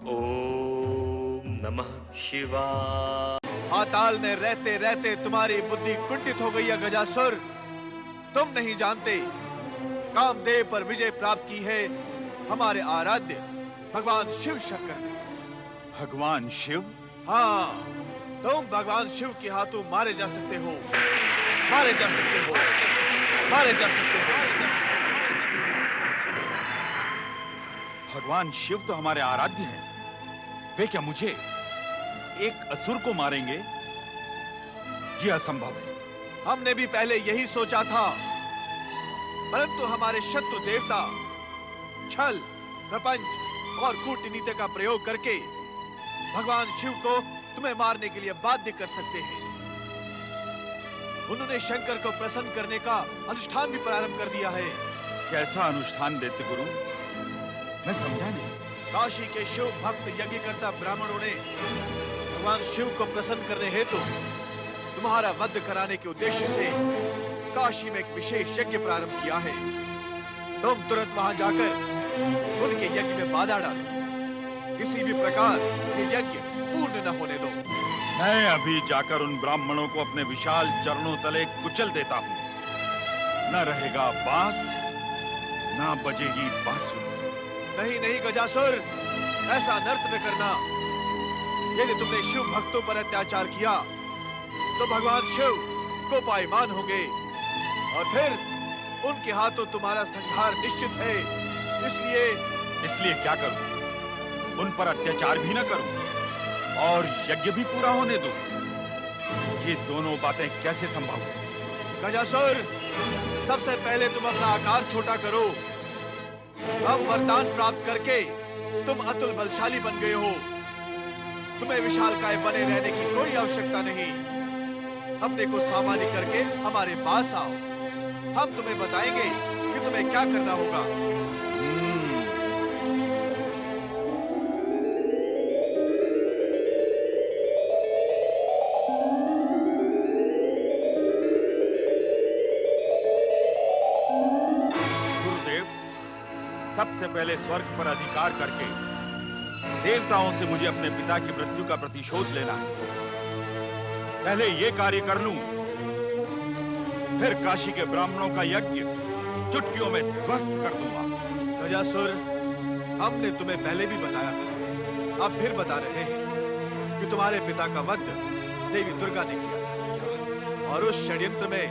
ओम नमः शिवाय। पाताल में रहते रहते तुम्हारी बुद्धि कुंठित हो गई है गजासुर। तुम नहीं जानते कामदेव पर विजय प्राप्त की है हमारे आराध्य भगवान शिव शंकर ने। भगवान शिव? हाँ, तुम भगवान शिव के हाथों मारे जा सकते हो, मारे जा सकते हो, मारे जा सकते हो। भगवान शिव तो हमारे आराध्य हैं। वे क्या मुझे, एक असुर को मारेंगे? यह असंभव है। हमने भी पहले यही सोचा था, परंतु हमारे शत्रु देवता छल, प्रपंच और कूटनीति का प्रयोग करके भगवान शिव को तुम्हें मारने के लिए बाध्य कर सकते हैं। उन्होंने शंकर को प्रसन्न करने का अनुष्ठान भी प्रारंभ कर दिया है। कैसा अनुष्ठान देते गुरु? मैं समझा नहीं। काशी के शिव भक्त यज्ञ करता ब्राह्मणों ने भगवान शिव को प्रसन्न करने हेतु तुम्हारा वध कराने के उद्देश्य से काशी में एक विशेष यज्ञ प्रारंभ किया है। तुम तुरंत वहां जाकर उनके यज्ञ में बाधा डालो। किसी भी प्रकार ये यज्ञ पूर्ण न होने दो। मैं अभी जाकर उन ब्राह्मणों को अपने विशाल चरणों तले कुचल देता हूँ। न रहेगा बांस, न बजेगी बांसुरी। नहीं नहीं गजासुर, ऐसा अनर्थ न करना। यदि तुमने शिव भक्तों पर अत्याचार किया तो भगवान शिव कोपायमान होंगे और फिर उनके हाथों तुम्हारा संहार निश्चित है। इसलिए क्या करूं? उन पर अत्याचार भी न करूं और यज्ञ भी पूरा होने दूं? ये दोनों बातें कैसे संभव है? गजासुर, सबसे पहले तुम अपना आकार छोटा करो। अब वरदान प्राप्त करके तुम अतुल बलशाली बन गए हो। तुम्हें विशालकाय बने रहने की कोई आवश्यकता नहीं। अपने को सामान्य करके हमारे पास आओ। हम तुम्हें बताएंगे कि तुम्हें क्या करना होगा। सबसे पहले स्वर्ग पर अधिकार करके देवताओं से मुझे अपने पिता की मृत्यु का प्रतिशोध लेना है। पहले ये कार्य कर लूं, फिर काशी के ब्राह्मणों का यज्ञ चुटकियों में ध्वस्त कर दूंगा। गजासुर, हमने तुम्हें पहले भी बताया था, अब फिर बता रहे हैं कि तुम्हारे पिता का वध देवी दुर्गा ने किया था और उस षड्यंत्र में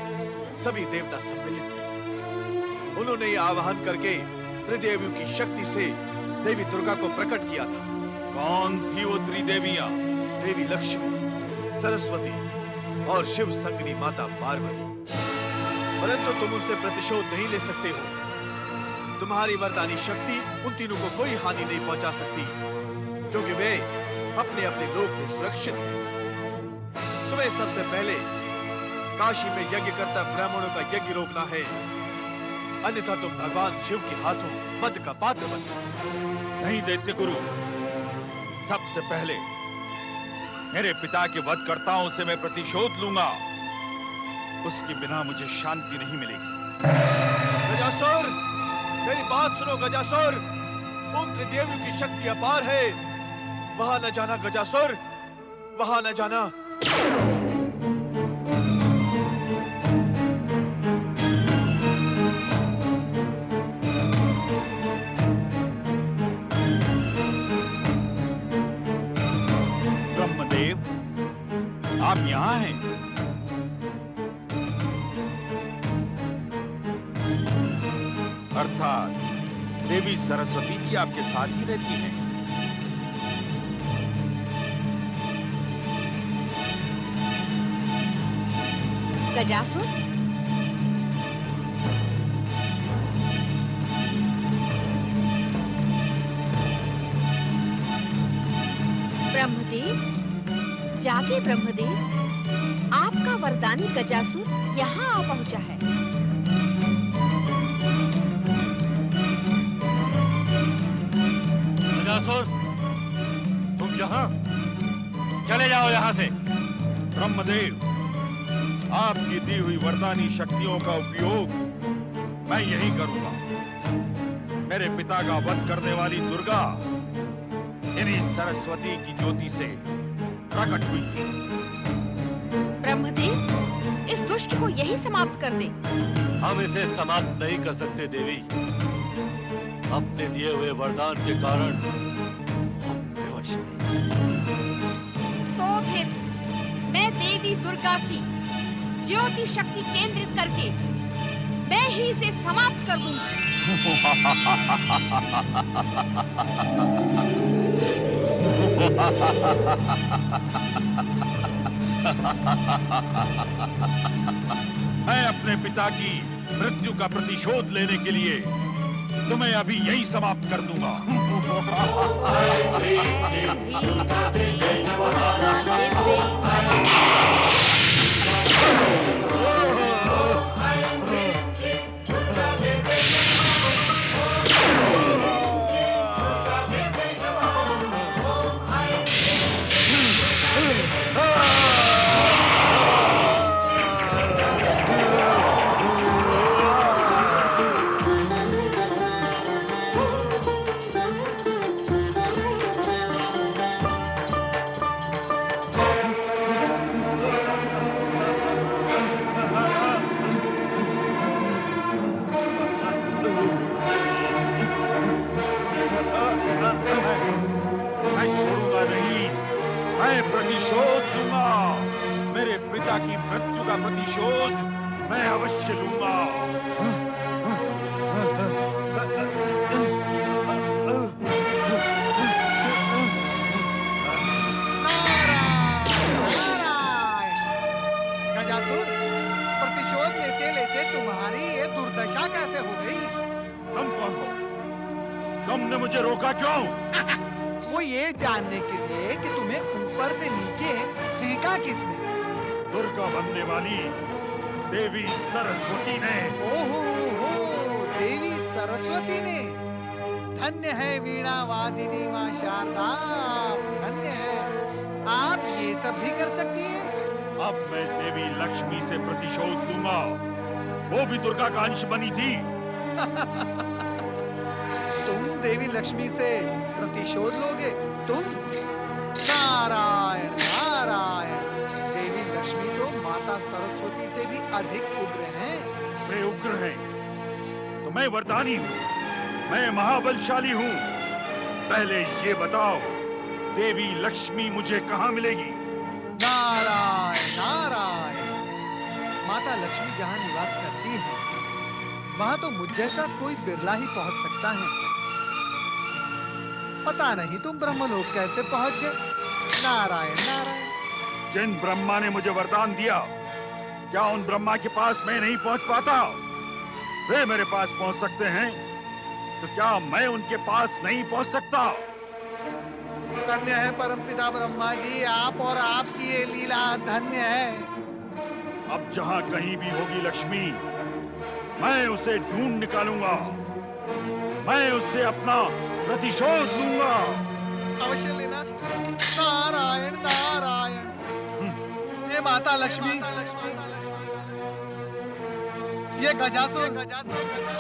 सभी देवता सम्मिलित थे। उन्होंने ये आवाहन करके त्रिदेवियों की शक्ति से देवी दुर्गा को प्रकट किया था। कौन थी वो त्रिदेवियां? देवी लक्ष्मी, सरस्वती और शिव संगनी माता पार्वती। परंतु तुम उनसे प्रतिशोध नहीं ले सकते हो। तुम्हारी वरदानी शक्ति उन तीनों को कोई हानि नहीं पहुंचा सकती, क्योंकि वे अपने अपने लोक में सुरक्षित हैं। तुम्हें सबसे पहले काशी में यज्ञ करता ब्राह्मणों का यज्ञ रोकना है, अन्यथा तुम भगवान शिव के हाथों वध का पात्र बन सकते हो। नहीं दैत्य गुरु, सबसे पहले मेरे पिता के वधकर्ताओं से मैं प्रतिशोध लूंगा। उसके बिना मुझे शांति नहीं मिलेगी। गजासुर, मेरी बात सुनो गजासुर। उन त्रिदेवियों की शक्ति अपार है। वहां न जाना गजासुर, वहां न जाना। आप यहाँ हैं? अर्थात देवी सरस्वती भी आपके साथ ही रहती है। गजासुर, ब्रह्मदेव, जागे ब्रह्मदेव, आपका वरदानी गजासुर यहाँ आ पहुंचा है। गजासुर, तुम यहाँ? चले जाओ यहाँ से। ब्रह्मदेव, आपकी दी हुई वरदानी शक्तियों का उपयोग मैं यही करूंगा। मेरे पिता का वध करने वाली दुर्गा इन्हीं सरस्वती की ज्योति से प्रकट हुई थी। ब्रह्मदेव, इस दुष्ट को यही समाप्त कर दे। हम इसे समाप्त नहीं कर सकते देवी। अपने दिए हुए वरदान के कारण हम विवश हैं। तो फिर मैं देवी दुर्गा की ज्योति शक्ति केंद्रित करके मैं ही इसे समाप्त कर दूंगी। मैं अपने पिता की मृत्यु का प्रतिशोध लेने के लिए तुम्हें अभी यही समाप्त कर दूंगा। मैं छोड़ूंगा नहीं, मैं प्रतिशोध लूंगा। मेरे पिता की मृत्यु का प्रतिशोध मैं अवश्य लूंगा। गजासुर, प्रतिशोध लेते लेते तुम्हारी ये दुर्दशा कैसे हो गई? तुम कौन हो? तुमने मुझे रोका क्यों? वो ये जानने के लिए कि तुम्हें ऊपर से नीचे फेंका किसने? दुर्गा बनने वाली देवी सरस्वती ने। ओहो हो, देवी सरस्वती ने। धन्य है वीणा वादिनी माँ शारदा, धन्य है। आप ये सब भी कर सकती हैं? अब मैं देवी लक्ष्मी से प्रतिशोध लूंगा। वो भी दुर्गा का अंश बनी थी। तुम देवी लक्ष्मी से प्रतिशोध लोगे? तुम? नारायण नारायण, देवी लक्ष्मी तो माता सरस्वती से भी अधिक उग्र हैं। वे उग्र हैं तो मैं वरदानी हूँ, मैं महाबलशाली हूँ। पहले ये बताओ, देवी लक्ष्मी मुझे कहाँ मिलेगी? नारायण नारायण, माता लक्ष्मी जहाँ निवास करती है वहाँ तो मुझ जैसा कोई बिरला ही पहुँच सकता है। पता नहीं तुम ब्रह्मलोक कैसे पहुँच गए? नारायण नारायण। जिन ब्रह्मा ने मुझे वरदान दिया, क्या उन ब्रह्मा के पास मैं नहीं पहुँच पाता? वे मेरे पास पहुँच सकते हैं, तो क्या मैं उनके पास नहीं पहुँच सकता? धन्य है परमपिता ब्रह्मा जी, आप और आपकी ये लीला धन्य है। अब जहाँ कहीं भी होगी लक्ष्मी, मैं उसे ढूंढ निकालूंगा। मैं उससे अपना प्रतिशोध लूंगा। अवश्य लेना। नारायण नारायण। ये माता लक्ष्मी, ये गजासुर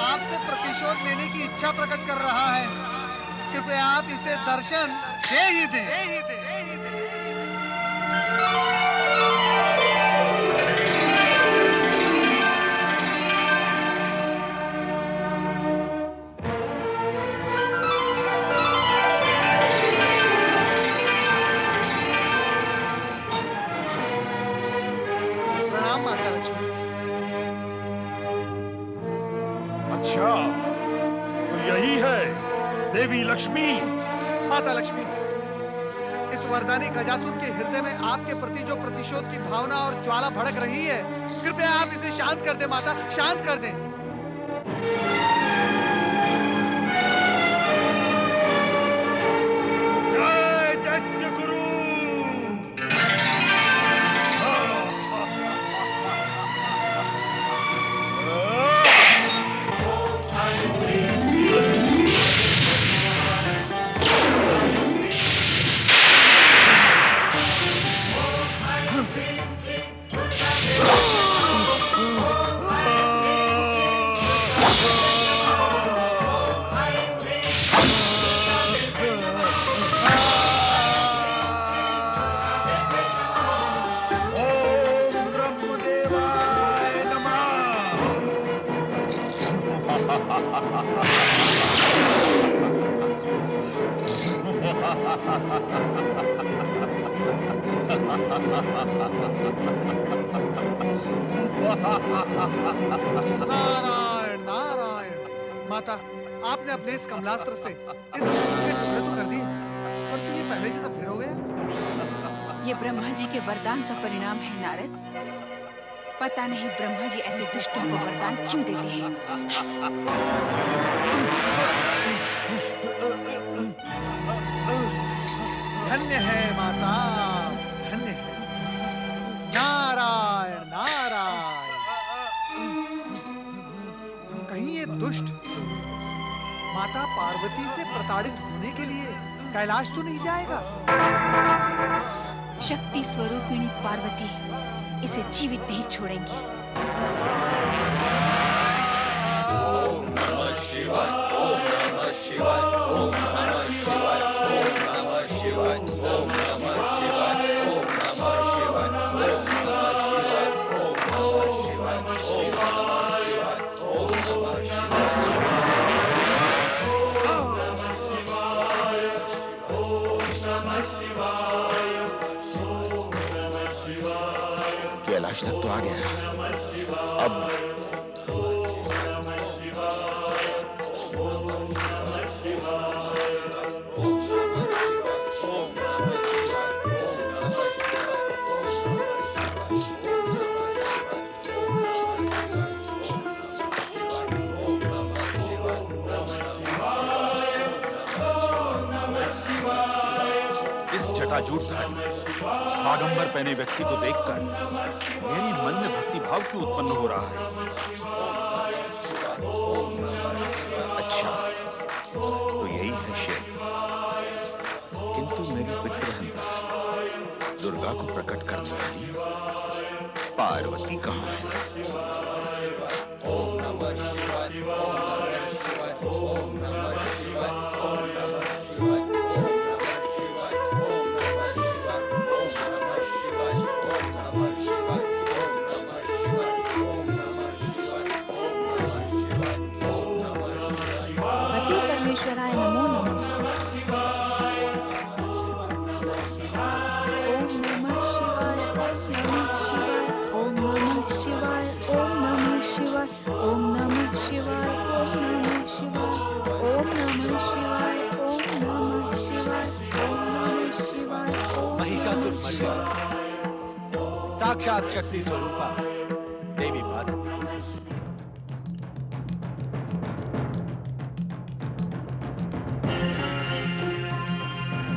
आपसे प्रतिशोध लेने की इच्छा प्रकट कर रहा है। कृपया आप इसे दर्शन दे ही दें। प्रणाम माता लक्ष्मी। अच्छा, तो यही है देवी लक्ष्मी। माता लक्ष्मी, इस वरदानी गजासुर के हृदय में आपके प्रति जो प्रतिशोध की भावना और ज्वाला भड़क रही है, कृपया आप इसे शांत कर दें माता, शांत कर दें। जय दैत्य गुरु। नारायण नारायण। माता, आपने अपने इस कमलास्त्र से इस दुष्ट के टुकड़े तो कर दिए, परंतु ये पहले जैसा फिर हो गया। ये ब्रह्मा जी के वरदान का परिणाम है नारद। पता नहीं ब्रह्मा जी ऐसे दुष्टों को वरदान क्यों देते हैं। धन्य है माता, धन्य है। नारायण नारायण। कहीं ये दुष्ट माता पार्वती से प्रताड़ित होने के लिए कैलाश तो नहीं जाएगा? शक्ति स्वरूपिणी पार्वती इसे जीवित नहीं छोड़ेंगी। कैलाश तक तो आ गया। अब इस जटाजूटधारी बागंबर पहने व्यक्ति को देखकर मेरी मन में भक्ति भाव क्यों उत्पन्न हो रहा है? अच्छा, तो यही है शिव। किंतु मेरी पितृहंता दुर्गा को प्रकट करने वाली पार्वती कहाँ है? ओम नमः शिवाय, ओम नमः शिवाय, ओम नमः शिवाय, ओम नमः शिवाय। परमेश्वराय नमो नमः। ओम नमः शिवाय, ओम नमः शिवाय, ओम नमः शिवाय, ओम नमः शिवाय, ओम नमः शिवाय, ओम नमः शिवाय, ओम नमः शिवाय, ओम। महिषासुर मर्दिनी साक्षात शक्ति स्वरूपा देवी पार्वती।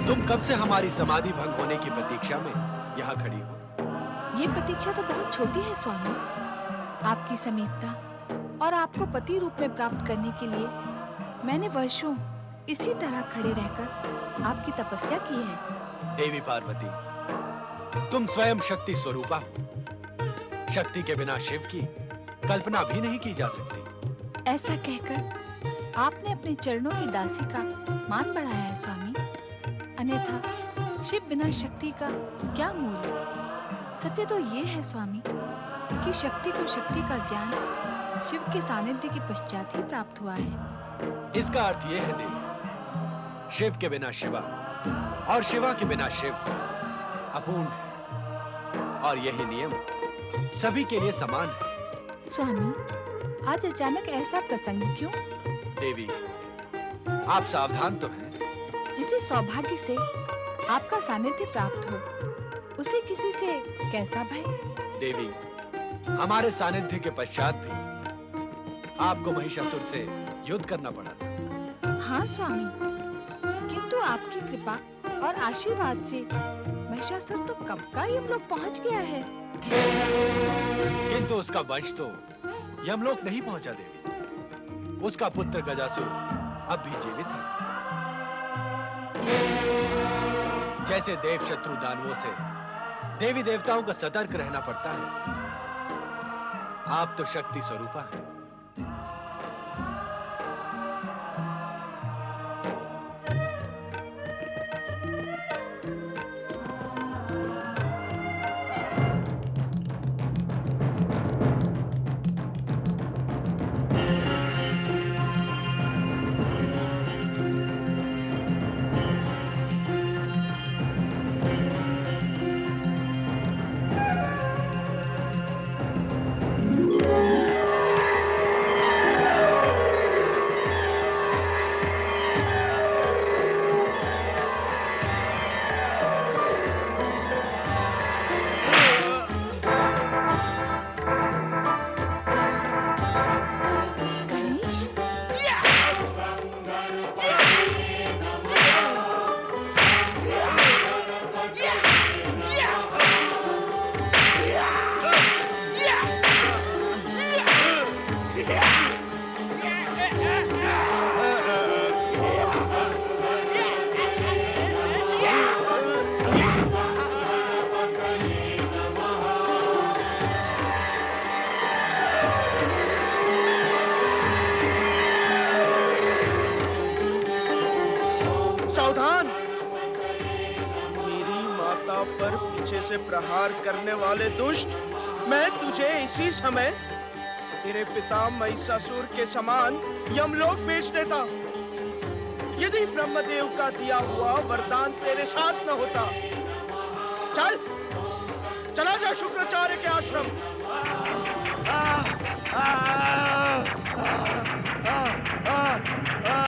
तुम कब से हमारी समाधि भंग होने की प्रतीक्षा में यहाँ खड़ी हो? ये प्रतीक्षा तो बहुत छोटी है स्वामी। आपकी समीपता और आपको पति रूप में प्राप्त करने के लिए मैंने वर्षों इसी तरह खड़े रहकर आपकी तपस्या की है। देवी पार्वती, तुम स्वयं शक्ति स्वरूपा हो। शक्ति के बिना शिव की कल्पना भी नहीं की जा सकती। ऐसा कहकर आपने अपने चरणों की दासी का मान बढ़ाया है स्वामी। अन्यथा शिव बिना शक्ति का क्या मूल्य? सत्य तो ये है स्वामी कि शक्ति को शक्ति का ज्ञान शिव के सानिध्य के पश्चात ही प्राप्त हुआ है। इसका अर्थ ये है देवी, शिव के बिना शिवा और शिवा के बिना शिव अपूर्ण है, और यही नियम सभी के लिए समान है। स्वामी, आज अचानक ऐसा प्रसंग क्यों? देवी, आप सावधान तो हैं। जिसे सौभाग्य से आपका सानिध्य प्राप्त हो, उसे किसी से कैसा भय? देवी, हमारे सानिध्य के पश्चात भी आपको महिषासुर से युद्ध करना पड़ा था। हाँ स्वामी, किंतु आपकी कृपा और आशीर्वाद से महिषासुर तो कब का यमलोक पहुंच गया है। किंतु उसका वंश तो यमलोक नहीं पहुंचा देवी। उसका पुत्र गजासुर अब भी जीवित है। जैसे देव शत्रु दानवों से देवी देवताओं का सतर्क रहना पड़ता है, आप तो शक्ति स्वरूपा हैं। पर पीछे से प्रहार करने वाले दुष्ट, मैं तुझे इसी समय तेरे पिता महिषासुर के समान यमलोक भेज देता, यदि ब्रह्मदेव का दिया हुआ वरदान तेरे साथ न होता। चल, चला जा शुक्राचार्य के आश्रम।